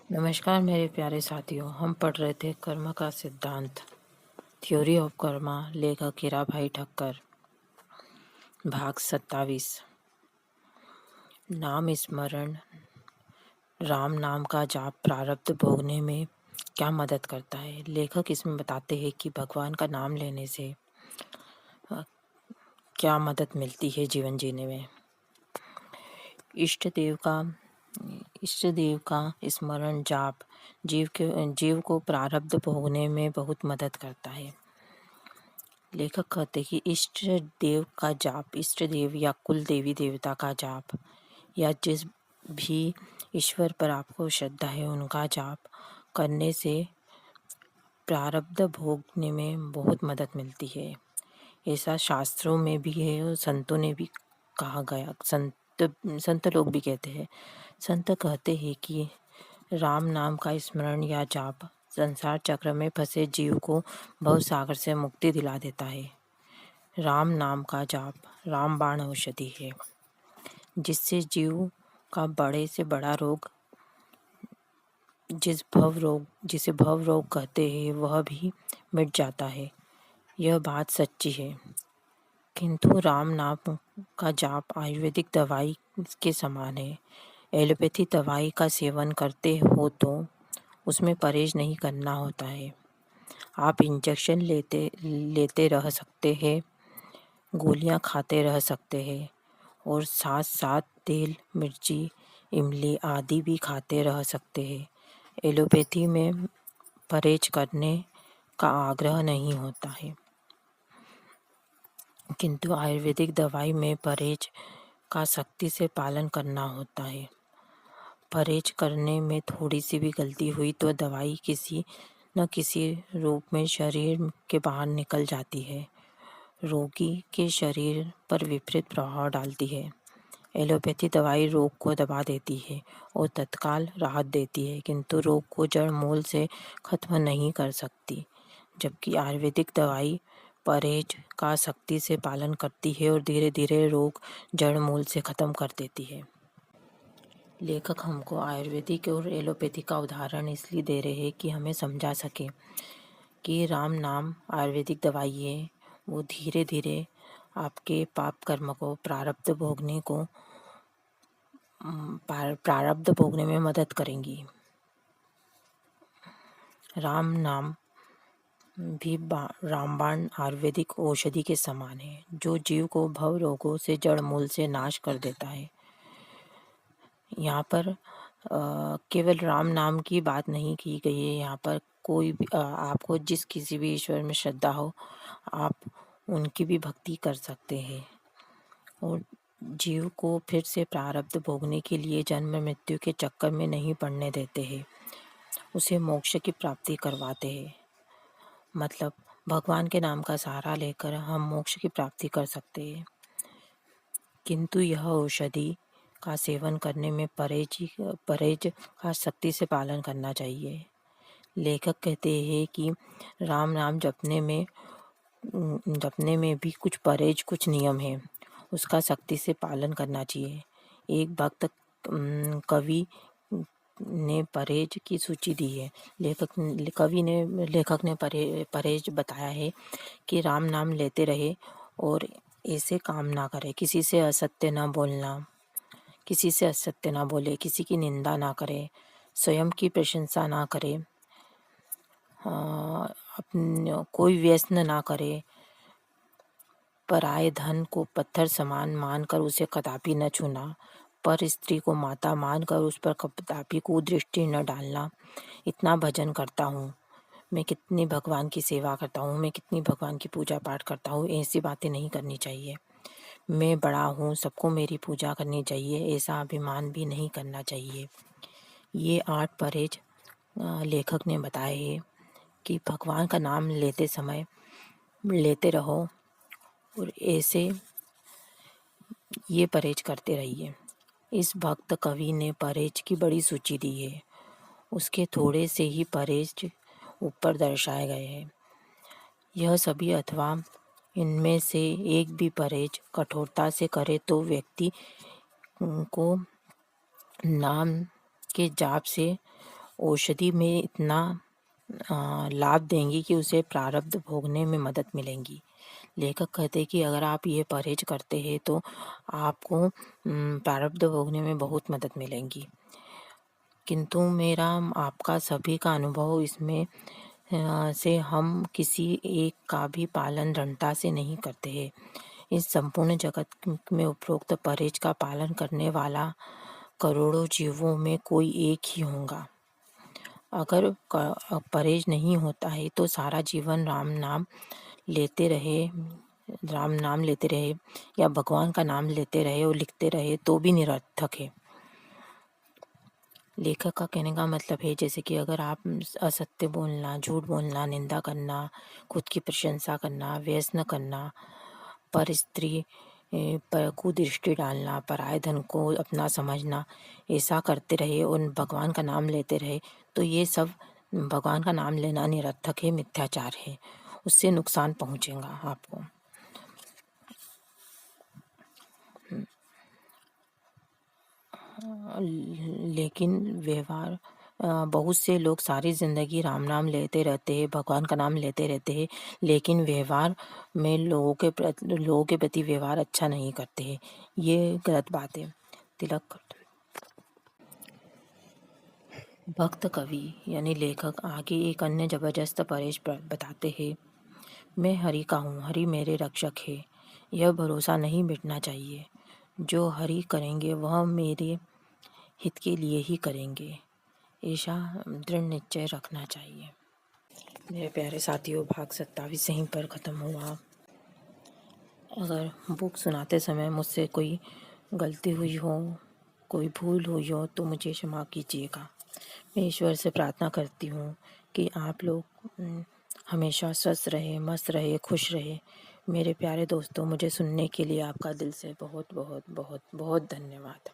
नमस्कार मेरे प्यारे साथियों। हम पढ़ रहे थे कर्म का सिद्धांत, थ्योरी ऑफ कर्मा, लेखक हीराभाई ठक्कर, भाग 27। नाम स्मरण। राम नाम का जाप प्रारब्ध भोगने में क्या मदद करता है। लेखक इसमें बताते हैं कि भगवान का नाम लेने से क्या मदद मिलती है जीवन जीने में। इष्ट देव का स्मरण जाप जीव को प्रारब्ध भोगने में बहुत मदद करता है। लेखक कहते कि इष्ट देव का जाप, इष्ट देव या कुल देवी देवता का जाप, या जिस भी ईश्वर पर आपको श्रद्धा है उनका जाप करने से प्रारब्ध भोगने में बहुत मदद मिलती है। ऐसा शास्त्रों में भी है और संतों ने भी कहा गया। संत लोग भी कहते हैं। संत कहते हैं कि राम नाम का स्मरण या जाप संसार चक्र में फंसे जीव को भव सागर से मुक्ति दिला देता है। राम नाम का जाप रामबाण औषधि है, जिससे जीव का बड़े से बड़ा रोग, जिसे भव रोग कहते हैं, वह भी मिट जाता है। यह बात सच्ची है। किंतु राम नाम का जाप आयुर्वेदिक दवाई के समान है। एलोपैथी दवाई का सेवन करते हो तो उसमें परहेज नहीं करना होता है। आप इंजेक्शन लेते रह सकते हैं, गोलियां खाते रह सकते हैं और साथ साथ तेल, मिर्ची, इमली आदि भी खाते रह सकते हैं। एलोपैथी में परहेज करने का आग्रह नहीं होता है, किंतु आयुर्वेदिक दवाई में परहेज का सख्ती से पालन करना होता है। परहेज करने में थोड़ी सी भी गलती हुई तो दवाई किसी न किसी रूप में शरीर के बाहर निकल जाती है, रोगी के शरीर पर विपरीत प्रभाव डालती है। एलोपैथी दवाई रोग को दबा देती है और तत्काल राहत देती है, किंतु रोग को जड़ मूल से खत्म नहीं कर सकती, जबकि आयुर्वेदिक दवाई परहेज का सख्ती से पालन करती है और धीरे धीरे रोग जड़ मूल से खत्म कर देती है। लेखक हमको आयुर्वेदिक और एलोपैथी का उदाहरण इसलिए दे रहे हैं कि हमें समझा सके कि राम नाम आयुर्वेदिक दवाई है, वो धीरे धीरे आपके पाप कर्म को प्रारब्ध भोगने में मदद करेंगी। राम नाम भी रामबाण आयुर्वेदिक औषधि के समान है, जो जीव को भव रोगों से जड़ मूल से नाश कर देता है। यहाँ पर केवल राम नाम की बात नहीं की गई है। यहाँ पर कोई भी आपको जिस किसी भी ईश्वर में श्रद्धा हो, आप उनकी भी भक्ति कर सकते हैं और जीव को फिर से प्रारब्ध भोगने के लिए जन्म मृत्यु के चक्कर में नहीं पड़ने देते हैं, उसे मोक्ष की प्राप्ति करवाते हैं। मतलब भगवान के नाम का सहारा लेकर हम मोक्ष की प्राप्ति कर सकते हैं, किंतु यह औषधि का सेवन करने में परहेज का सख्ती से पालन करना चाहिए। लेखक कहते हैं कि राम नाम जपने में भी कुछ परहेज, कुछ नियम है, उसका सख्ती से पालन करना चाहिए। एक भक्त कवि ने परहेज की सूची दी है। लेखक ने परहेज बताया है कि राम नाम लेते रहे और ऐसे काम ना करे, किसी से असत्य ना बोलना, किसी से असत्य ना बोले, किसी की निंदा ना करे, स्वयं की प्रशंसा ना करे, कोई व्यसन ना करे, पराये धन को पत्थर समान मानकर उसे कदापि न छूना, पर स्त्री को माता मानकर उस पर कदापि कुदृष्टि न डालना। इतना भजन करता हूँ मैं, कितनी भगवान की सेवा करता हूँ मैं, कितनी भगवान की पूजा पाठ करता हूँ, ऐसी बातें नहीं करनी चाहिए। मैं बड़ा हूँ, सबको मेरी पूजा करनी चाहिए, ऐसा अभिमान भी नहीं करना चाहिए। ये 8 परहेज लेखक ने बताए हैं कि भगवान का नाम लेते समय लेते रहो और ऐसे ये परहेज करते रहिए। इस भक्त कवि ने परहेज की बड़ी सूची दी है। उसके थोड़े से ही परहेज ऊपर दर्शाए गए हैं। यह सभी अथवा इनमें से एक भी परहेज कठोरता से करे तो व्यक्ति को नाम के जाप से औषधि में इतना लाभ देंगी कि उसे प्रारब्ध भोगने में मदद मिलेंगी। लेखक कहते हैं कि अगर आप ये परहेज करते हैं तो आपको प्रारब्ध भोगने में बहुत मदद मिलेंगी। किंतु मेरा आपका सभी का अनुभव इसमें से हम किसी एक का भी पालन दृढ़ता से नहीं करते हैं। इस संपूर्ण जगत में उपरोक्त परहेज का पालन करने वाला करोड़ों जीवों में कोई एक ही होगा। अगर परहेज नहीं होता है तो सारा जीवन राम नाम लेते रहे या भगवान का नाम लेते रहे और लिखते रहे तो भी निरर्थक है। लेखक का कहने का मतलब है जैसे कि अगर आप असत्य बोलना, झूठ बोलना, निंदा करना, खुद की प्रशंसा करना, व्यसन करना, पर स्त्री पर कुदृष्टि डालना, पराये धन को अपना समझना, ऐसा करते रहे और भगवान का नाम लेते रहे तो ये सब भगवान का नाम लेना निरर्थक है, मिथ्याचार है, उससे नुकसान पहुँचेगा आपको। लेकिन व्यवहार बहुत से लोग सारी ज़िंदगी राम नाम लेते रहते हैं, भगवान का नाम लेते रहते हैं, लेकिन व्यवहार में लोगों के प्रति व्यवहार अच्छा नहीं करते हैं। ये गलत बात है। तिलक भक्त कवि यानी लेखक आगे एक अन्य जबरदस्त परहेज बताते हैं। मैं हरि का हूँ, हरि मेरे रक्षक है, यह भरोसा नहीं मिटना चाहिए। जो हरि करेंगे वह मेरे हित के लिए ही करेंगे, ऐसा दृढ़ निश्चय रखना चाहिए। मेरे प्यारे साथियों, भाग 27 यहीं पर ख़त्म हुआ। अगर बुक सुनाते समय मुझसे कोई गलती हुई हो, कोई भूल हुई हो तो मुझे क्षमा कीजिएगा। मैं ईश्वर से प्रार्थना करती हूँ कि आप लोग हमेशा स्वस्थ रहे, मस्त रहे, खुश रहे। मेरे प्यारे दोस्तों, मुझे सुनने के लिए आपका दिल से बहुत बहुत बहुत बहुत धन्यवाद।